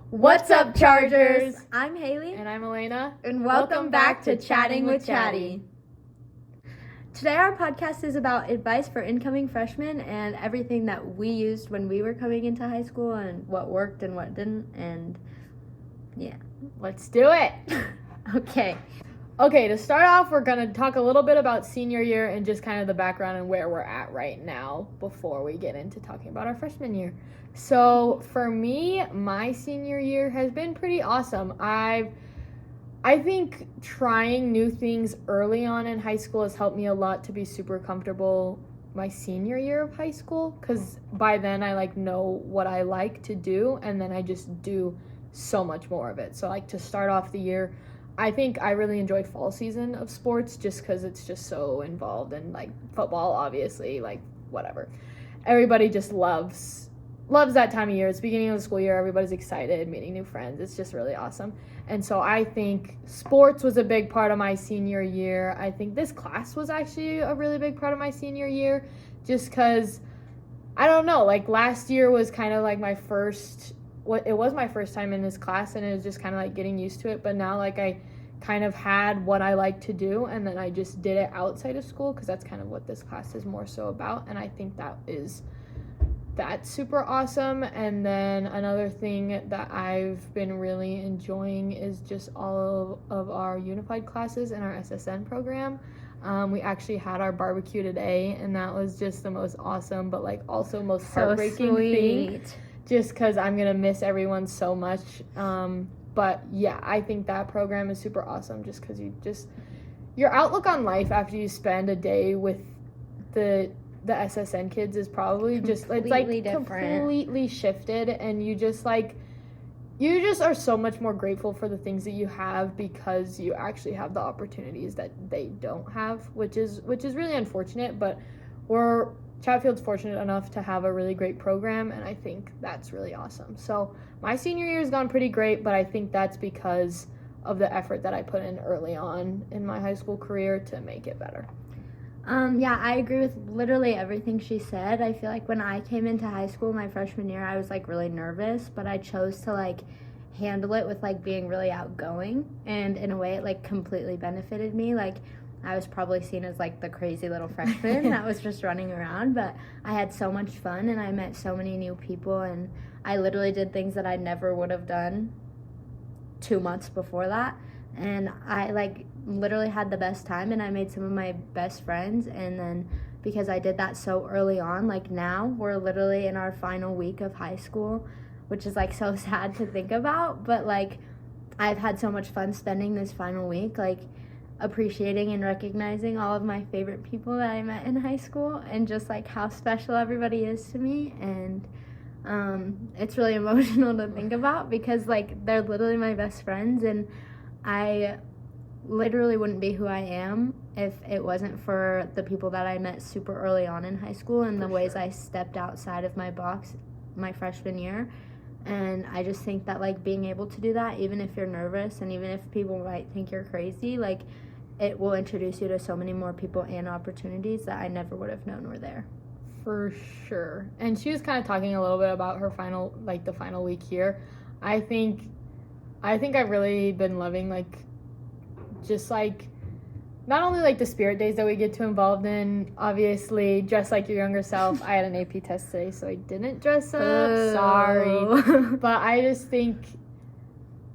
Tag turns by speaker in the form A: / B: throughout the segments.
A: What's up, Chargers? I'm Haley.
B: And I'm Elena.
A: And welcome back to Chatting with Chatty. Today our podcast is about advice for incoming freshmen and everything that we used when we were coming into high school and what worked and what didn't. And yeah.
B: Let's do it.
A: Okay,
B: to start off, we're going to talk a little bit about senior year and just kind of the background and where we're at right now before we get into talking about our freshman year. So for me, my senior year has been pretty awesome. I think trying new things early on in high school has helped me a lot to be super comfortable my senior year of high school, because by then I know what I like to do, and then I just do so much more of it. So to start off the year, I think I really enjoyed fall season of sports just because it's just so involved in football, obviously, whatever. Everybody just loves that time of year. It's the beginning of the school year. Everybody's excited, meeting new friends. It's just really awesome. And so I think sports was a big part of my senior year. I think this class was actually a really big part of my senior year just because, I don't know, last year was kind of my first, it was my first time in this class, and it was just kind of getting used to it. But now I kind of had what I like to do, and then I just did it outside of school because that's kind of what this class is more so about. And I think that's super awesome. And then another thing that I've been really enjoying is just all of our unified classes and our SSN program. We actually had our barbecue today, and that was just the most awesome but also most heartbreaking thing, just because I'm gonna miss everyone so much. But yeah, I think that program is super awesome just because your outlook on life after you spend a day with the SSN kids is probably completely shifted, and you just are so much more grateful for the things that you have because you actually have the opportunities that they don't have, which is really unfortunate. But Chatfield's fortunate enough to have a really great program, and I think that's really awesome. So my senior year has gone pretty great, but I think that's because of the effort that I put in early on in my high school career to make it better.
A: Yeah, I agree with literally everything she said. I feel when I came into high school my freshman year, I was really nervous, but I chose to handle it with being really outgoing, and in a way it completely benefited me. I was probably seen as the crazy little freshman that was just running around, but I had so much fun and I met so many new people, and I literally did things that I never would have done 2 months before that, and I literally had the best time, and I made some of my best friends. And then because I did that so early on, now we're literally in our final week of high school, which is so sad to think about, but I've had so much fun spending this final week appreciating and recognizing all of my favorite people that I met in high school, and just how special everybody is to me. And it's really emotional to think about because they're literally my best friends, and I literally wouldn't be who I am if it wasn't for the people that I met super early on in high school and the ways I stepped outside of my box my freshman year. And I just think that being able to do that, even if you're nervous and even if people might think you're crazy, it will introduce you to so many more people and opportunities that I never would have known were there.
B: For sure. And she was kind of talking a little bit about her final, the final week here. I think I've really been loving just not only the spirit days that we get to involved in, obviously dress like your younger self. I had an AP test today, so I didn't dress up. Sorry. But I just think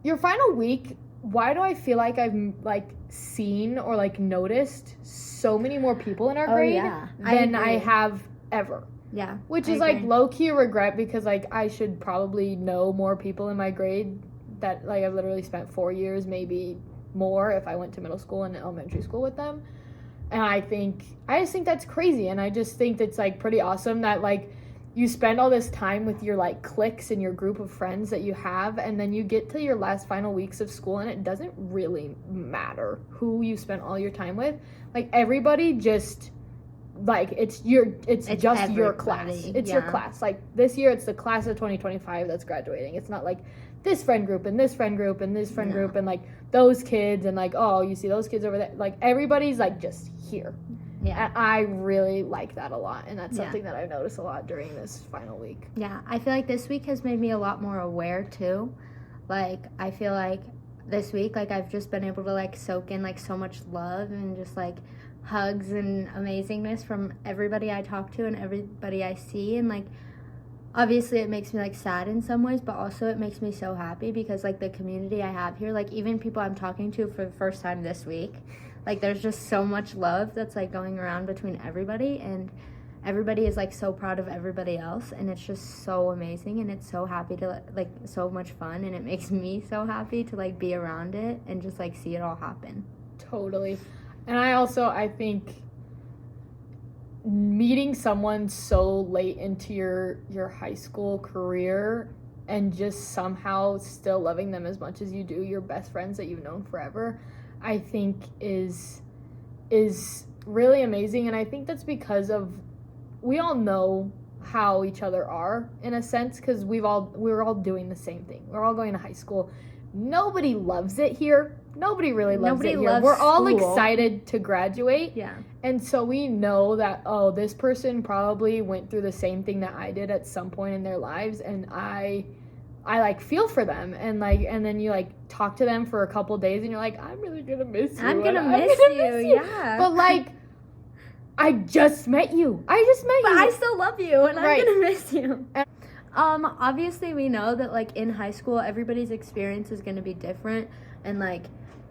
B: your final week, why do I feel like I've seen or noticed so many more people in our grade than I have ever?
A: Yeah.
B: Which is low-key a regret because I should probably know more people in my grade that I've literally spent 4 years, maybe more if I went to middle school and elementary school with them. And I just think that's crazy, and I just think it's pretty awesome that you spend all this time with your cliques and your group of friends that you have, and then you get to your last final weeks of school and it doesn't really matter who you spent all your time with. Everybody just it's just your class. It's your class. This year it's the class of 2025 that's graduating. It's not this friend group and this friend group and this friend group and those kids and oh, you see those kids over there. Everybody's just here.
A: Yeah.
B: And I really like that a lot, and that's something that I've noticed a lot during this final week.
A: Yeah, I feel this week has made me a lot more aware too Like, I feel like this week, like, I've just been able to, like, soak in, like, so much love and just, like, hugs and amazingness from everybody I talk to and everybody I see. And, like, obviously it makes me, like, sad in some ways, but also it makes me so happy because, like, the community I have here, like, even people I'm talking to for the first time this week, like, there's just so much love that's, like, going around between everybody, and everybody is, like, so proud of everybody else, and it's just so amazing, and it's so happy to, like, so much fun, and it makes me so happy to, like, be around it and just, like, see it all happen.
B: Totally. And I think meeting someone so late into your high school career and just somehow still loving them as much as you do your best friends that you've known forever, I think is really amazing. And I think that's because of, we all know how each other are in a sense, because we're all doing the same thing. We're all going to high school. Nobody loves it here. Nobody really loves it here. We're all excited to graduate.
A: Yeah.
B: And so we know that, oh, this person probably went through the same thing that I did at some point in their lives, and I like feel for them, and then you like talk to them for a couple days and you're like, I'm really gonna miss you.
A: I'm gonna miss you. Yeah.
B: But like, I just met you. But
A: I still love you, and I'm gonna miss you. Obviously we know that, like, in high school everybody's experience is gonna be different, and like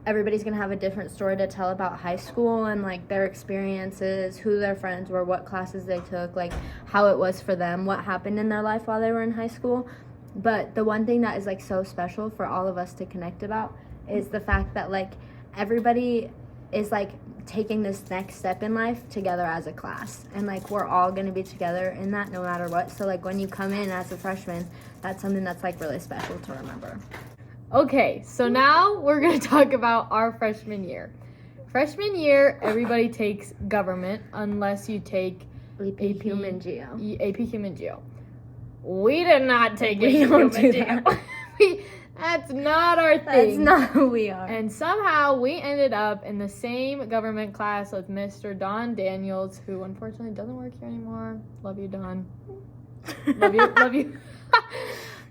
A: everybody's gonna have a different story to tell about high school and like their experiences, who their friends were, what classes they took, like how it was for them, what happened in their life while they were in high school. But the one thing that is, like, so special for all of us to connect about is the fact that, like, everybody is, like, taking this next step in life together as a class, and like we're all going to be together in that no matter what. So like when you come in as a freshman, that's something that's, like, really special to remember.
B: Okay, so now we're going to talk about our freshman year. Freshman year, everybody takes government unless you take
A: AP Human Geo.
B: AP Human Geo. We did not take AP
A: don't
B: Human
A: do
B: Geo.
A: that.
B: That's not our thing.
A: That's not who we are.
B: And somehow we ended up in the same government class with Mr. Don Daniels, who unfortunately doesn't work here anymore. Love you, Don. Love you.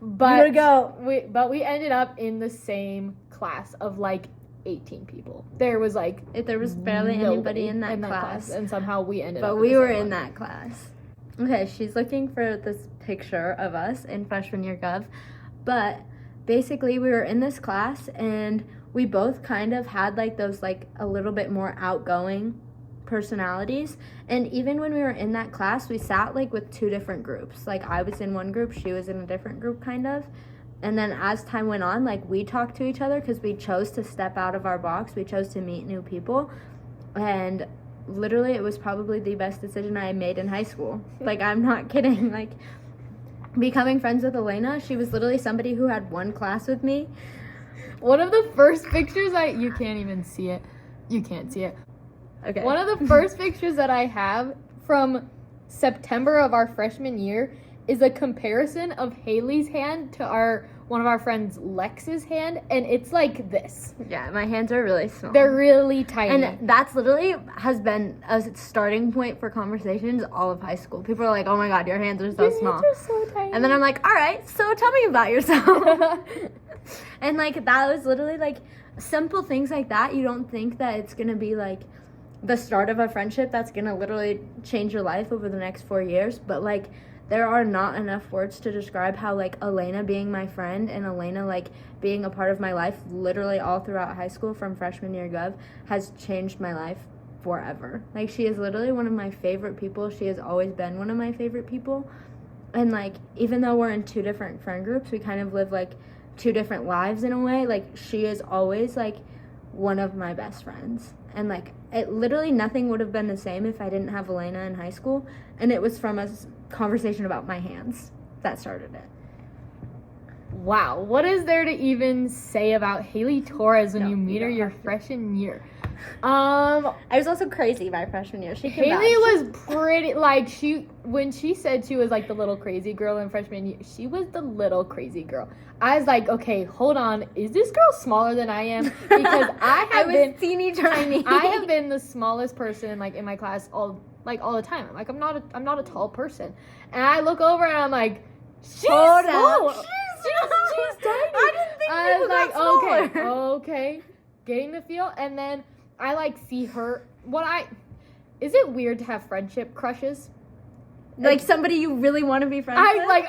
B: But we ended up in the same class of like 18 people. There was
A: barely anybody in that class,
B: and somehow we ended up.
A: But we were in that class. Okay, she's looking for this picture of us in freshman year gov, but basically we were in this class and we both kind of had like those like a little bit more outgoing personalities, and even when we were in that class we sat like with two different groups. Like I was in one group, she was in a different group kind of, and then as time went on, like we talked to each other because we chose to step out of our box, we chose to meet new people, and literally it was probably the best decision I made in high school. Like I'm not kidding. Like becoming friends with Elena, she was literally somebody who had one class with me.
B: One of the first pictures you can't even see it. You can't see it. Okay. One of the first pictures that I have from September of our freshman year is a comparison of Haley's hand to one of our friends Lex's hand, and it's like this.
A: Yeah, my hands are really small.
B: They're really tiny.
A: And that's literally has been a starting point for conversations all of high school. People are like, oh my god, your hands are so small.
B: Your hands are so tiny.
A: And then I'm like, all right, so tell me about yourself. And like that was literally like simple things like that. You don't think that it's going to be like the start of a friendship that's going to literally change your life over the next 4 years, but like there are not enough words to describe how like Elena being my friend and Elena like being a part of my life literally all throughout high school from freshman year gov has changed my life forever. Like she is literally one of my favorite people. She has always been one of my favorite people. And like even though we're in two different friend groups, we kind of live like two different lives in a way. Like she is always like one of my best friends. And like it literally nothing would have been the same if I didn't have Elena in high school, and it was from a conversation about my hands that started it.
B: Wow, what is there to even say about Haley Torres when you meet her your freshman year?
A: I was also crazy my freshman year.
B: Haley was pretty, like, when she said she was like the little crazy girl in freshman year, she was the little crazy girl. I was like, okay, hold on, is this girl smaller than I am? Because I was
A: teeny tiny.
B: I have been the smallest person like in my class all the time. I'm like, I'm not a tall person, and I look over and I'm like, she's small. She's tiny. was like,
A: smaller.
B: okay, getting the feel. And then I like see her. Is it weird to have friendship crushes?
A: Like somebody you really want to be friends with?
B: I love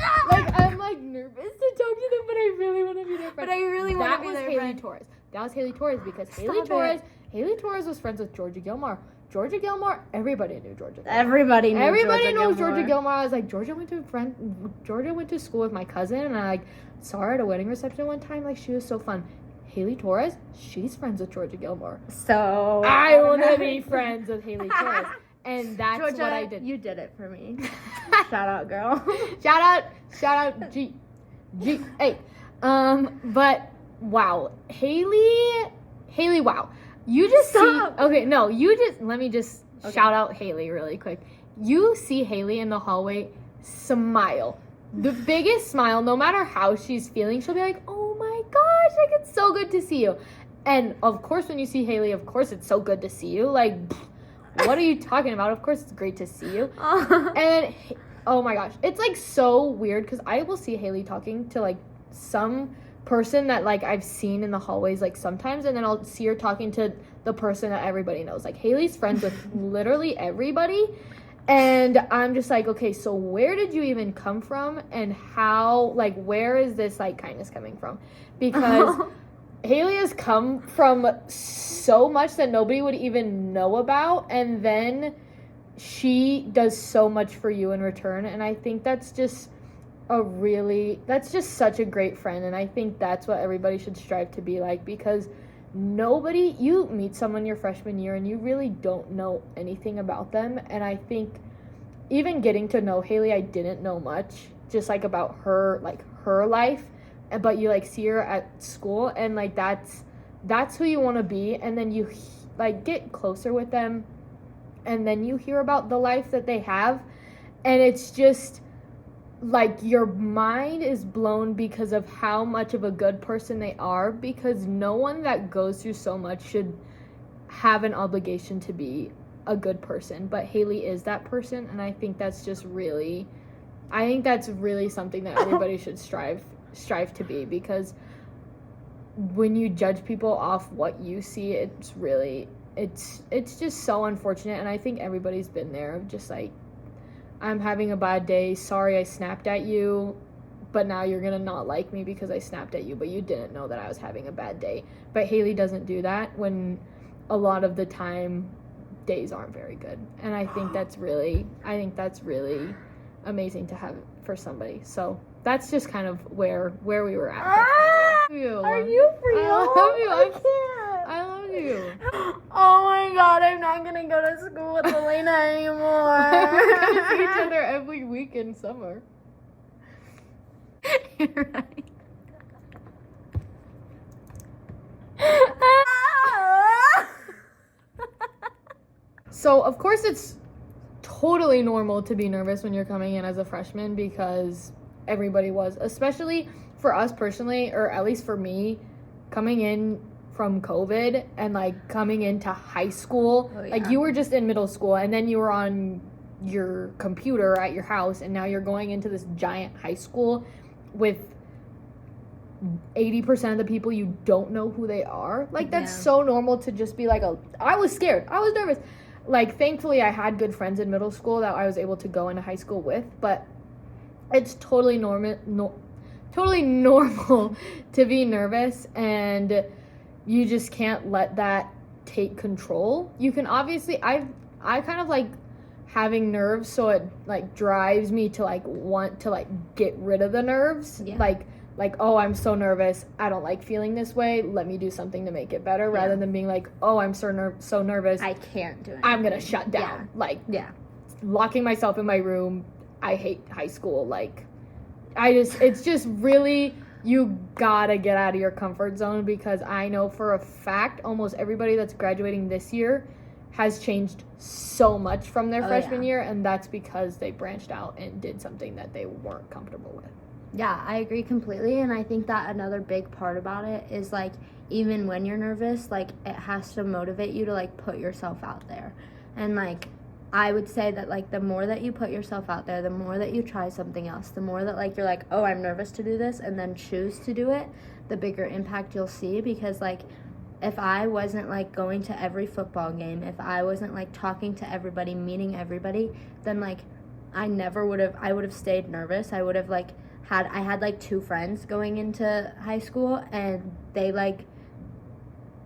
B: that. Like, I'm like nervous to talk to them, but I really want to be their friend.
A: But I really want to be their friend.
B: That was Haley Torres because
A: Stop
B: Haley Torres was friends with Georgia Gilmore. Georgia Gilmore, everybody knew Georgia Gilmore.
A: Everybody
B: knows Georgia Gilmore. I was like, Georgia went to school with my cousin, and I like saw her at a wedding reception one time. Like, she was so fun. Haley Torres, she's friends with Georgia Gilmore.
A: So
B: I want to be friends with Haley Torres, and that's
A: Georgia,
B: what I did.
A: You did it for me. Shout out, girl.
B: Shout out, G. Hey, but wow, Haley, wow. You just
A: Stop.
B: let me just shout out Haley really quick. You see Haley in the hallway, smile. The biggest smile, no matter how she's feeling, she'll be like, oh my gosh, like it's so good to see you. And of course, when you see Haley, of course it's so good to see you. Like, what are you talking about? Of course it's great to see you. And oh my gosh, it's like so weird because I will see Haley talking to like some person that like I've seen in the hallways like sometimes, and then I'll see her talking to the person that everybody knows. Like Haley's friends with literally everybody, and I'm just like, okay, so where did you even come from, and how, like, where is this like kindness coming from? Because Haley has come from so much that nobody would even know about, and then she does so much for you in return, and I think that's just such a great friend, and I think that's what everybody should strive to be like, because you meet someone your freshman year and you really don't know anything about them, and I think even getting to know Haley, I didn't know much, just like about her life, but you like see her at school, and like that's who you want to be, and then you like get closer with them, and then you hear about the life that they have, and it's just like your mind is blown because of how much of a good person they are, because no one that goes through so much should have an obligation to be a good person, but Haley is that person, and I think that's really something that everybody should strive to be, because when you judge people off what you see, it's just so unfortunate, and I think everybody's been there of just like, I'm having a bad day, sorry I snapped at you, but now you're gonna not like me because I snapped at you, but you didn't know that I was having a bad day. But Haley doesn't do that when a lot of the time days aren't very good, and I think that's really amazing to have for somebody. So that's just kind of where we were at.
A: Are you for real?
B: I love you.
A: I can't.
B: I love you.
A: Oh my god, I'm not gonna go to school with Elena anymore.
B: We're gonna see each other every week in summer.
A: You're right.
B: So, of course, it's totally normal to be nervous when you're coming in as a freshman, because everybody was, especially for us personally, or at least for me, coming in from COVID and like coming into high school.
A: Oh, yeah.
B: Like, you were just in middle school, and then you were on your computer at your house, and now you're going into this giant high school with 80% of the people you don't know who they are. Like, that's so normal to just be like, I was scared, I was nervous. Like, thankfully I had good friends in middle school that I was able to go into high school with, but it's totally normal to be nervous, and you just can't let that take control. You can obviously, I kind of like having nerves, so it like drives me to like want to like get rid of the nerves. Like, oh, I'm so nervous, I don't like feeling this way, let me do something to make it better, rather than being like, oh, I'm so nervous,
A: I can't do it.
B: I'm gonna shut down. Locking myself in my room. I hate high school. Like, it's just really, you gotta get out of your comfort zone, because I know for a fact almost everybody that's graduating this year has changed so much from their freshman year, and that's because they branched out and did something that they weren't comfortable with.
A: Yeah, I agree completely, and I think that another big part about it is, like, even when you're nervous, like, it has to motivate you to, like, put yourself out there. And, like, I would say that, like, the more that you put yourself out there, the more that you try something else, the more that, like, you're like, oh, I'm nervous to do this, and then choose to do it, the bigger impact you'll see. Because, like, if I wasn't, like, going to every football game, if I wasn't, like, talking to everybody, meeting everybody, then, like, I would have stayed nervous. I would have, like, I had, like, 2 friends going into high school, and they, like,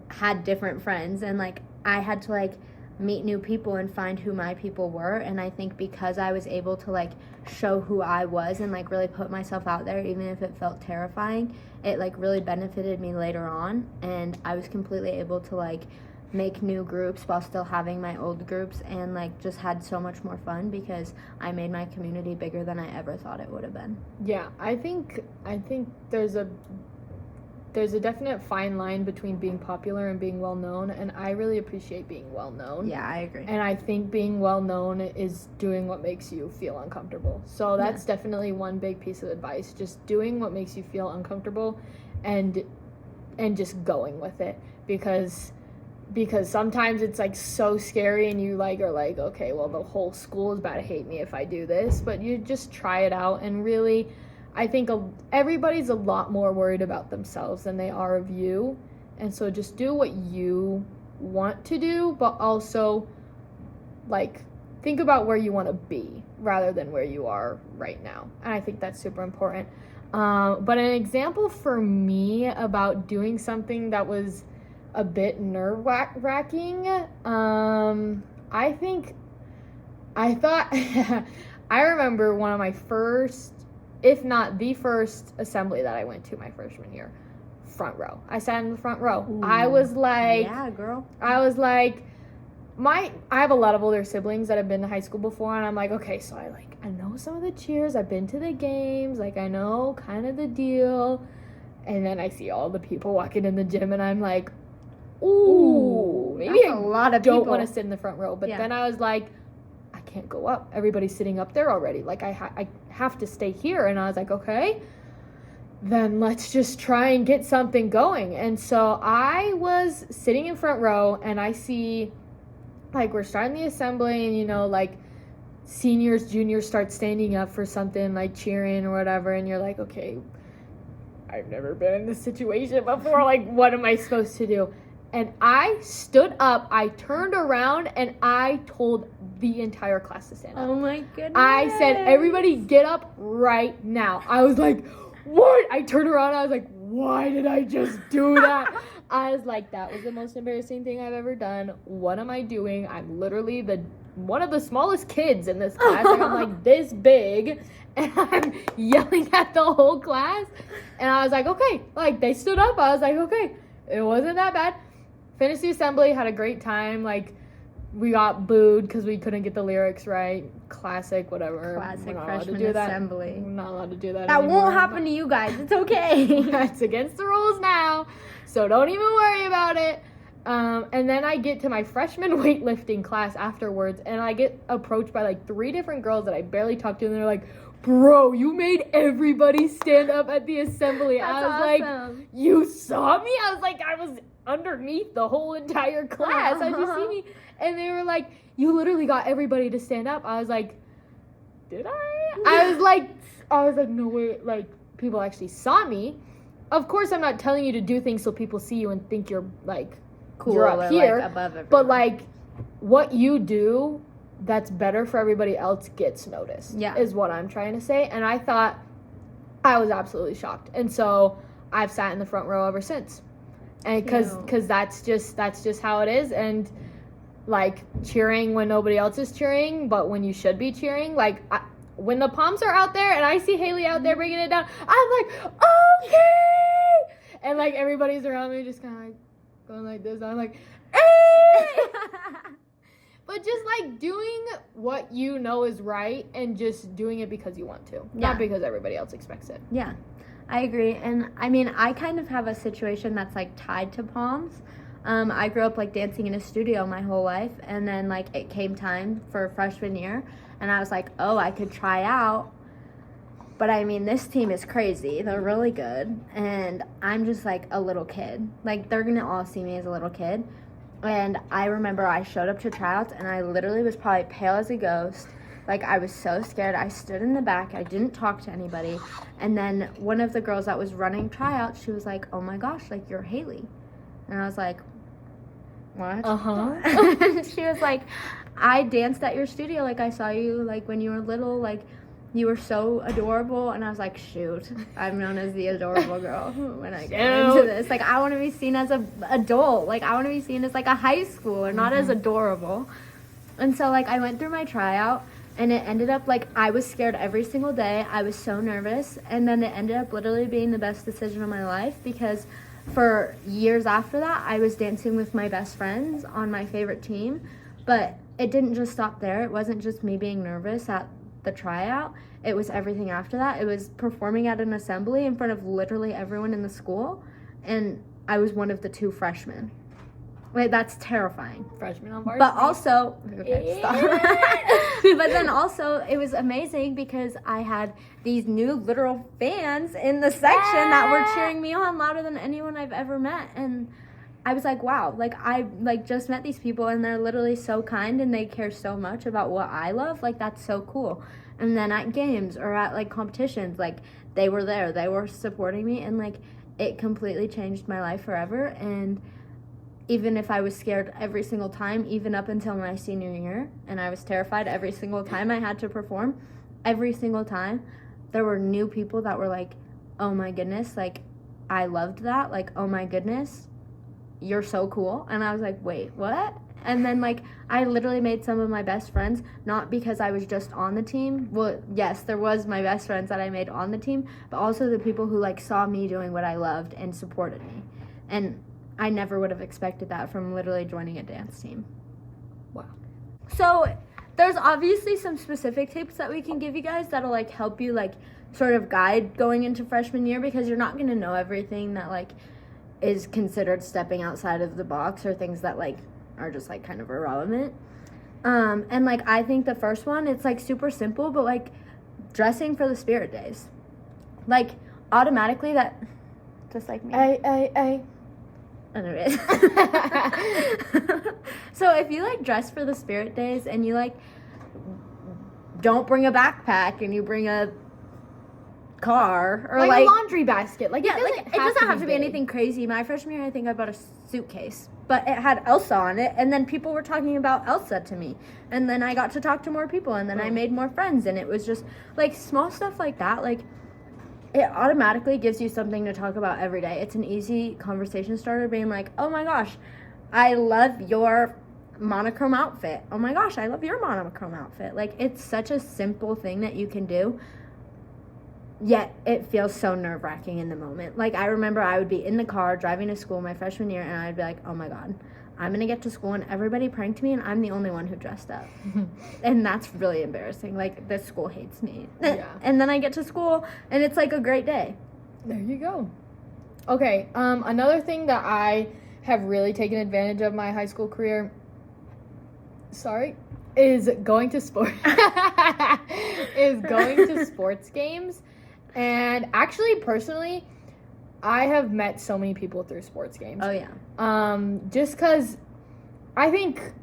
A: had different friends, and, like, I had to, like, meet new people and find who my people were. And I think because I was able to, like, show who I was and, like, really put myself out there, even if it felt terrifying, it, like, really benefited me later on. And I was completely able to, like, make new groups while still having my old groups, and, like, just had so much more fun because I made my community bigger than I ever thought it would have been.
B: Yeah, I think there's a definite fine line between being popular and being well known, and I really appreciate being well known.
A: Yeah, I agree.
B: And I think being well known is doing what makes you feel uncomfortable. So that's definitely one big piece of advice. Just doing what makes you feel uncomfortable, and just going with it, because sometimes it's, like, so scary, and you, like, are like, okay, well, the whole school is about to hate me if I do this. But you just try it out, and really, I think everybody's a lot more worried about themselves than they are of you. And so just do what you want to do, but also, like, think about where you want to be rather than where you are right now. And I think that's super important. But an example for me about doing something that was a bit nerve-wracking, I remember one of my first, if not the first, assembly that I went to my freshman year, front row. I sat in the front row.
A: Ooh.
B: I was like,
A: yeah, girl.
B: I was like, I have a lot of older siblings that have been to high school before, and I'm like, okay, so I know some of the cheers, I've been to the games, like, I know kind of the deal. And then I see all the people walking in the gym, and I'm like, ooh, maybe
A: a lot of
B: don't
A: people
B: want to sit in the front row. But then I was like, I can't go up. Everybody's sitting up there already. Like, I have to stay here. And I was like, okay, then let's just try and get something going. And so I was sitting in front row, and I see, like, we're starting the assembly, and, you know, like, seniors, juniors start standing up for something, like, cheering or whatever. And you're like, okay, I've never been in this situation before. Like, what am I supposed to do? And I stood up, I turned around, and I told the entire class to stand up.
A: Oh my goodness.
B: I said, everybody get up right now. I was like, what? I turned around, I was like, why did I just do that? I was like, that was the most embarrassing thing I've ever done. What am I doing? I'm literally one of the smallest kids in this class. Like, I'm like this big, and I'm yelling at the whole class. And I was like, okay. Like, they stood up. I was like, okay. It wasn't that bad. Finished the assembly, had a great time. Like, we got booed because we couldn't get the lyrics right. Classic, whatever.
A: Classic freshman assembly.
B: We're not allowed to do that
A: That
B: anymore.
A: won't happen to you guys. It's okay.
B: It's against the rules now, so don't even worry about it. And then I get to my freshman weightlifting class afterwards, and I get approached by, like, 3 different girls that I barely talked to, and they're like, bro, you made everybody stand up at the assembly.
A: That's
B: I was
A: awesome.
B: like, you saw me? I was like, I was underneath the whole entire class. How'd you see me? And they were like, you literally got everybody to stand up. I was like, did I? I was like, no way. Like, people actually saw me. Of course, I'm not telling you to do things so people see you and think you're, like,
A: Cool,
B: you're up here.
A: Like, above everyone.
B: But, like, what you do that's better for everybody else gets noticed.
A: Yeah.
B: Is what I'm trying to say. And I thought, I was absolutely shocked. And so I've sat in the front row ever since. And because that's just how it is. And, like, cheering when nobody else is cheering, but when you should be cheering, like, when the Palms are out there and I see Haley out there bringing it down, I'm like, okay! And, like, everybody's around me just kind of, like, going like this. I'm like, hey! But just, like, doing what you know is right and just doing it because you want to.
A: Yeah.
B: Not because everybody else expects it.
A: Yeah, I agree. And, I mean, I kind of have a situation that's, like, tied to Palms. I grew up, like, dancing in a studio my whole life, and then, like, it came time for freshman year, and I was like, oh, I could try out, but, I mean, this team is crazy. They're really good, and I'm just, like, a little kid. Like, they're gonna all see me as a little kid, And I remember I showed up to tryouts, and I literally was probably pale as a ghost. Like, I was so scared. I stood in the back. I didn't talk to anybody. And then one of the girls that was running tryouts, she was like, oh my gosh, like, you're Haley. And I was like, what?
B: Uh-huh.
A: She was like, I danced at your studio. Like, I saw you, like, when you were little. Like, you were so adorable. And I was like, shoot, I'm known as the adorable girl when I get into this. Like, I want to be seen as an adult. Like, I want to be seen as, like, a high schooler, not as adorable. And so, like, I went through my tryout, and it ended up, like, I was scared every single day. I was so nervous. And then it ended up literally being the best decision of my life, because for years after that, I was dancing with my best friends on my favorite team. But it didn't just stop there. It wasn't just me being nervous at the tryout. It was everything after that. It was performing at an assembly in front of literally everyone in the school, and I was one of the 2 freshmen. Wait, that's terrifying.
B: Freshman on varsity.
A: But also, okay, stop. But then also, it was amazing because I had these new literal fans in the section that were cheering me on louder than anyone I've ever met. And I was like, wow, like, I, like, just met these people, and they're literally so kind, and they care so much about what I love. Like, that's so cool. And then at games or at, like, competitions, like, they were there. They were supporting me, and, like, it completely changed my life forever. And even if I was scared every single time, even up until my senior year, and I was terrified every single time I had to perform, every single time, there were new people that were like, oh my goodness, like, I loved that. Like, oh my goodness, you're so cool. And I was like, wait, what? And then, like, I literally made some of my best friends, not because I was just on the team. Well, yes, there was my best friends that I made on the team, but also the people who, like, saw me doing what I loved and supported me. And I never would have expected that from literally joining a dance team.
B: Wow.
A: So there's obviously some specific tips that we can give you guys that'll, like, help you, like, sort of guide going into freshman year, because you're not going to know everything that, like, is considered stepping outside of the box, or things that, like, are just, like, kind of irrelevant. And, like, I think the first one, it's, like, super simple, but, like, dressing for the spirit days. Like, automatically that, just like me. Anyways. So if you, like, dress for the spirit days, and you, like, don't bring a backpack, and you bring a car, or
B: like a laundry basket. Like,
A: yeah, it doesn't have to be anything crazy. My freshman year, I think I bought a suitcase, but it had Elsa on it, and then people were talking about Elsa to me, and then I got to talk to more people, and then I made more friends, and it was just, like, small stuff like that. Like, it automatically gives you something to talk about every day. It's an easy conversation starter, being like, oh my gosh, I love your monochrome outfit. Oh my gosh, I love your monochrome outfit. Like, it's such a simple thing that you can do, yet it feels so nerve-wracking in the moment. Like, I remember I would be in the car driving to school my freshman year, and I'd be like, oh my god, I'm gonna get to school and everybody pranked me, and I'm the only one who dressed up. And that's really embarrassing. Like, the school hates me.
B: Yeah.
A: And then I get to school, and it's like a great day.
B: There you go. Okay, another thing that I have really taken advantage of my high school career, is going to sports games. And actually, personally, I have met so many people through sports games.
A: Oh, yeah.
B: Just because I think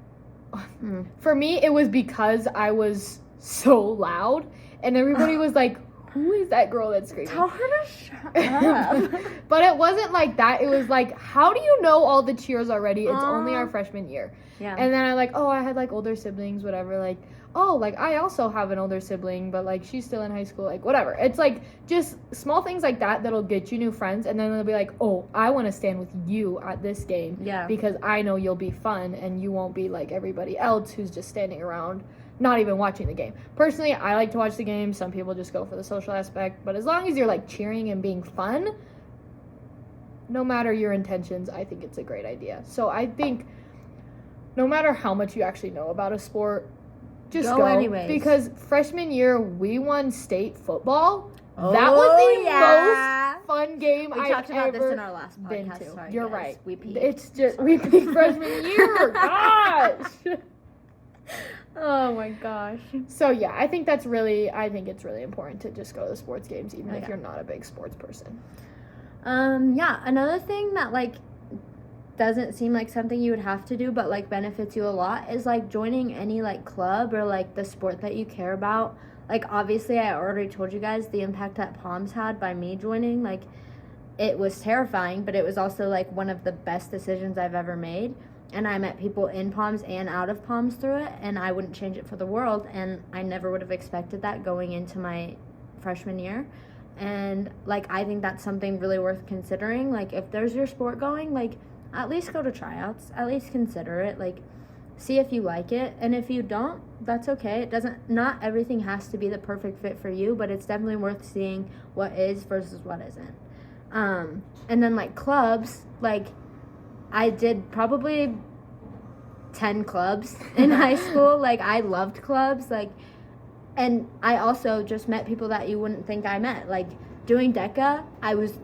B: for me, it was because I was so loud, and everybody was like, who is that girl that's screaming?
A: Tell her to shut up.
B: But it wasn't like that. It was like, how do you know all the cheers already? It's only our freshman year.
A: Yeah.
B: And then I had, like, older siblings, whatever, like, oh, like, I also have an older sibling, but, like, she's still in high school, like, whatever. It's, like, just small things like that that'll get you new friends, and then they'll be like, oh, I want to stand with you at this game.
A: Yeah.
B: Because I know you'll be fun, and you won't be like everybody else who's just standing around not even watching the game. Personally, I like to watch the game. Some people just go for the social aspect, but as long as you're, like, cheering and being fun, no matter your intentions, I think it's a great idea. So I think no matter how much you actually know about a sport, just go
A: anyways.
B: Because freshman year, we won state football. That was the most fun game
A: we
B: I've
A: talked about
B: ever
A: this in our last
B: been
A: podcast.
B: to.
A: Sorry,
B: You're
A: guys.
B: right.
A: We peaked.
B: It's just, we peaked freshman year. Gosh.
A: Oh my gosh.
B: So yeah, I think it's really important to just go to sports games, even if you're not a big sports person.
A: Yeah, another thing that, like, doesn't seem like something you would have to do, but like benefits you a lot, is like joining any like club or like the sport that you care about. Like, obviously, I already told you guys the impact that Palms had by me joining. Like, it was terrifying, but it was also like one of the best decisions I've ever made. And I met people in Palms and out of Palms through it, and I wouldn't change it for the world. And I never would have expected that going into my freshman year. And like, I think that's something really worth considering. Like, if there's your sport going, like, at least go to tryouts, at least consider it. Like, see if you like it, and if you don't, that's okay. Not everything has to be the perfect fit for you, but it's definitely worth seeing what is versus what isn't. And then like clubs, like I did probably 10 clubs in high school. Like, I loved clubs, like, and I also just met people that you wouldn't think I met. Like, doing DECA, I was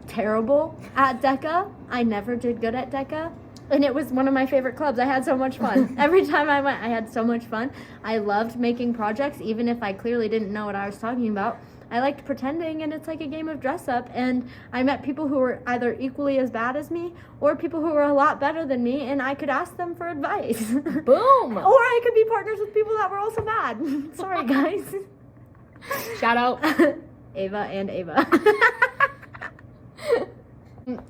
A: terrible at DECA. I never did good at DECA. And it was one of my favorite clubs. I had so much fun. Every time I went, I had so much fun. I loved making projects, even if I clearly didn't know what I was talking about. I liked pretending, and it's like a game of dress up. And I met people who were either equally as bad as me or people who were a lot better than me, and I could ask them for advice.
B: Boom!
A: Or I could be partners with people that were also bad. Sorry, guys.
B: Shout out.
A: Ava and Ava.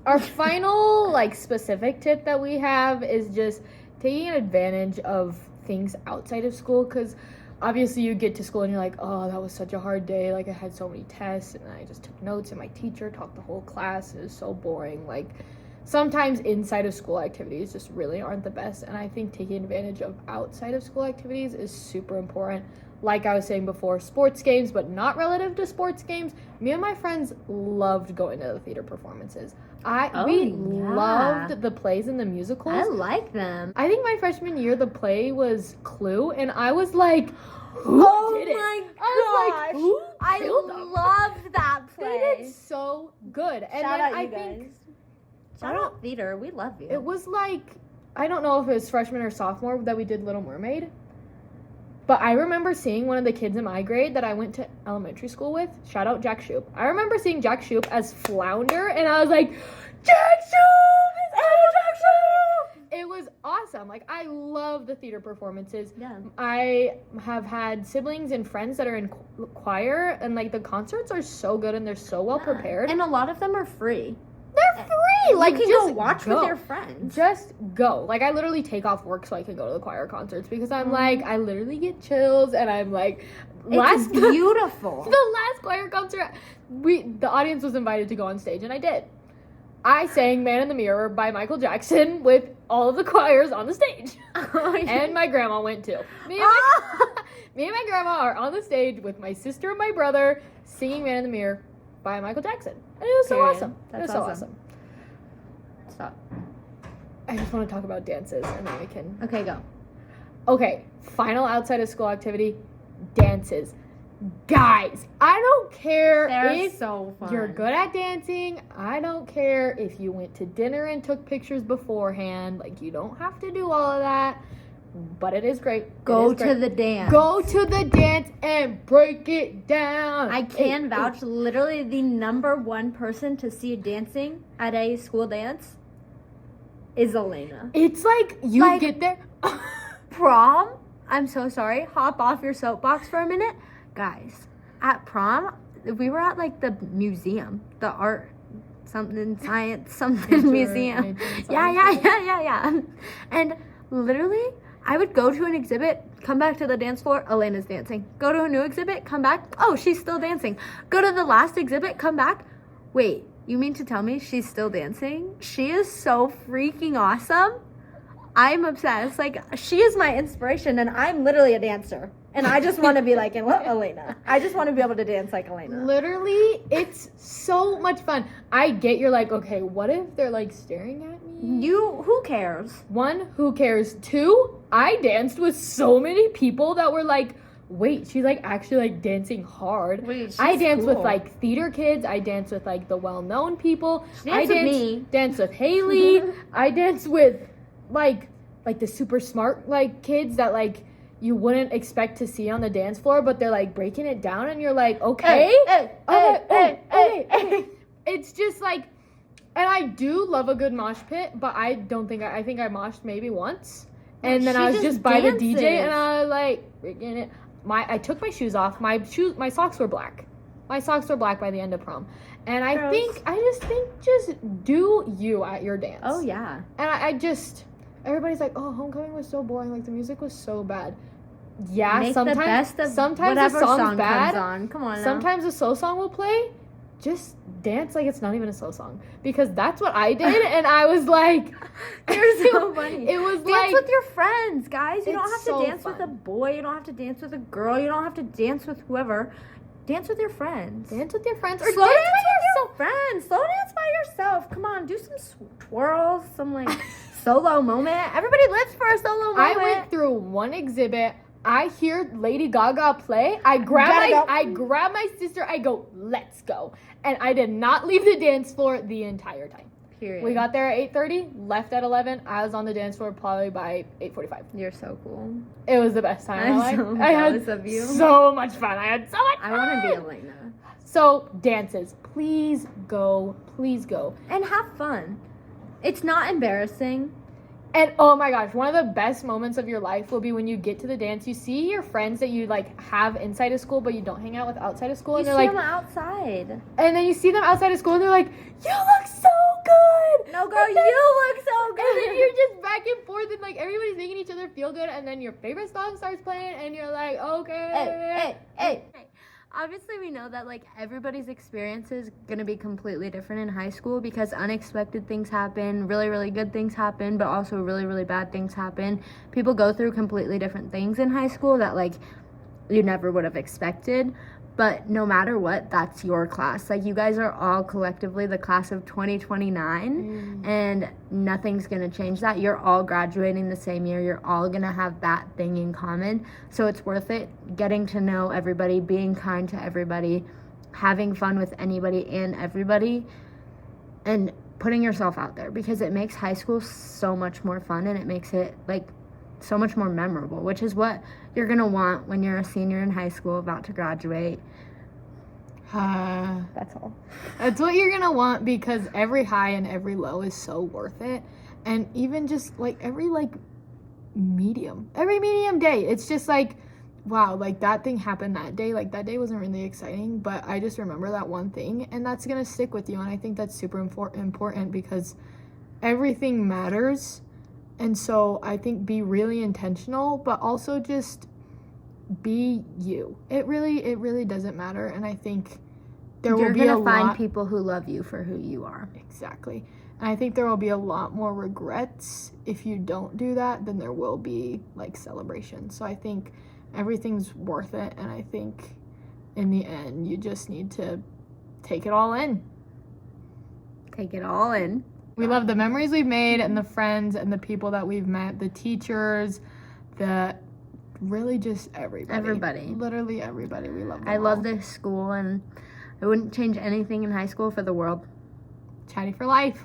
B: Our final, like, specific tip that we have is just taking advantage of things outside of school, because obviously you get to school and you're like, oh, that was such a hard day. Like, I had so many tests, and I just took notes, and my teacher taught the whole class. It was so boring. Like, sometimes inside of school activities just really aren't the best, and I think taking advantage of outside of school activities is super important. Like I was saying before, sports games, but not relative to sports games. Me and my friends loved going to the theater performances. We loved the plays and the musicals.
A: I like them.
B: I think my freshman year, the play was Clue, and I was like, who did it?
A: My gosh.
B: I was like, who killed them?
A: loved that play.
B: They did so good. And
A: Shout
B: then
A: out
B: I
A: you
B: think
A: guys. Shout out theater. We love you.
B: it was like, I don't know if it was freshman or sophomore that we did Little Mermaid. But I remember seeing one of the kids in my grade that I went to elementary school with. Shout out Jack Shoop. I remember seeing Jack Shoop as Flounder, and I was like, Jack Shoop! Jack Shoop! It was awesome. Like, I love the theater performances.
A: Yeah.
B: I have had siblings and friends that are in choir, and like the concerts are so good and they're so well prepared.
A: And a lot of them are free.
B: They're free. Like,
A: you can
B: just
A: go watch with your friends.
B: Just go. Like, I literally take off work so I can go to the choir concerts, because I'm like, I literally get chills, and I'm like,
A: It's beautiful.
B: The last choir concert, the audience was invited to go on stage, and I did. I sang Man in the Mirror by Michael Jackson with all of the choirs on the stage. And my grandma went too. Me and my grandma are on the stage with my sister and my brother singing Man in the Mirror by Michael Jackson. And it was so awesome.
A: That's
B: so
A: awesome.
B: awesome.
A: Stop.
B: I just want to talk about dances, and then we can...
A: Okay, go.
B: Okay, final outside of school activity, dances. Guys, I don't care if
A: so fun.
B: you're good at dancing. I don't care if you went to dinner and took pictures beforehand. Like, you don't have to do all of that, but it is great.
A: Go to the dance.
B: Go to the dance and break it down.
A: I can vouch, literally the number one person to see dancing at a school dance is Elena.
B: It's like you get there.
A: Prom, I'm so sorry. Hop off your soapbox for a minute. Guys, at prom, we were at like the museum, the art something science something museum. Yeah. And literally, I would go to an exhibit, come back to the dance floor, Elena's dancing. Go to a new exhibit, come back, oh, she's still dancing. Go to the last exhibit, come back, wait, you mean to tell me she's still dancing? She is so freaking awesome. I'm obsessed. Like, she is my inspiration, and I'm literally a dancer. And I just want to be like Elena. I just want to be able to dance like Elena.
B: Literally, it's so much fun. I get you're like, okay, what if they're like staring at me?
A: Who cares?
B: One, who cares? Two, I danced with so many people that were like, wait, she's like actually like dancing hard.
A: Wait,
B: I danced with like theater kids. I danced with like the well-known people.
A: Dance with me.
B: Danced with Haley. I danced with like the super smart like kids that like you wouldn't expect to see on the dance floor, but they're like breaking it down, and you're like, okay,
A: Hey.
B: It's just like And I do love a good mosh pit, but I don't think I think I moshed maybe once. And then I was just by the DJ and I was like, freaking it. I took my shoes off. My socks were black. My socks were black by the end of prom. And I just think do you at your dance.
A: Oh yeah.
B: And everybody's like, oh, homecoming was so boring, like the music was so bad. Yeah,
A: Make
B: sometimes
A: the best of
B: sometimes
A: whatever
B: the song's
A: song
B: bad.
A: comes on. Come on now.
B: Sometimes a slow song will play. Just dance like it's not even a slow song, because that's what I did, and I was like,
A: "You're so funny."
B: It was
A: dance with your friends, guys. You don't have to dance with a boy. You don't have to dance with a girl. You don't have to dance with whoever. Dance with your friends.
B: Dance with your friends, or
A: slow dance with your friends. Slow dance by yourself. Come on, do some twirls, some like solo moment. Everybody lives for a solo moment.
B: I went through one exhibit. I hear Lady Gaga play. I grab my sister. I go, let's go. And I did not leave the dance floor the entire time.
A: Period.
B: We got there at 8:30, left at 11. I was on the dance floor probably by 8:45.
A: You're so cool.
B: It was the best time.
A: I'm so jealous of you.
B: So much fun. I had so much fun.
A: I want to be Elena.
B: So, dances. Please go. Please go.
A: And have fun. It's not embarrassing.
B: And oh my gosh, one of the best moments of your life will be when you get to the dance. You see your friends that you like have inside of school, but you don't hang out with outside of school.
A: You
B: and they're
A: see
B: like,
A: them outside.
B: And then you see them outside of school, and they're like, "You look so good."
A: No, girl, you look so good.
B: And then you're just back and forth, and like everybody's making each other feel good. And then your favorite song starts playing, and you're like, "Okay."
A: Hey. Obviously, we know that, like, everybody's experience is going to be completely different in high school because unexpected things happen, really, really good things happen, but also really, really bad things happen. People go through completely different things in high school that, like, you never would have expected. But no matter what, that's your class. Like, you guys are all collectively the class of 2029, and nothing's going to change that. You're all graduating the same year. You're all going to have that thing in common. So it's worth it getting to know everybody, being kind to everybody, having fun with anybody and everybody, and putting yourself out there, because it makes high school so much more fun, and it makes it, like, so much more memorable, which is what you're going to want when you're a senior in high school about to graduate. That's all.
B: That's what you're going to want, because every high and every low is so worth it. And even just, like, every medium day, it's just like, wow, like, that thing happened that day. Like, that day wasn't really exciting, but I just remember that one thing, and that's going to stick with you. And I think that's super important because everything matters. And so I think be really intentional, but also just be you. It really doesn't matter. And I think there will be a lot. You're going to find
A: people who love you for who you are.
B: Exactly. And I think there will be a lot more regrets if you don't do that than there will be, like, celebration. So I think everything's worth it. And I think in the end, you just need to take it all in.
A: Take it all in.
B: We love the memories we've made and the friends and the people that we've met, the teachers, really just everybody.
A: Everybody.
B: Literally everybody. We love them
A: I
B: all.
A: love this school, and I wouldn't change anything in high school for the world.
B: Chatty for life.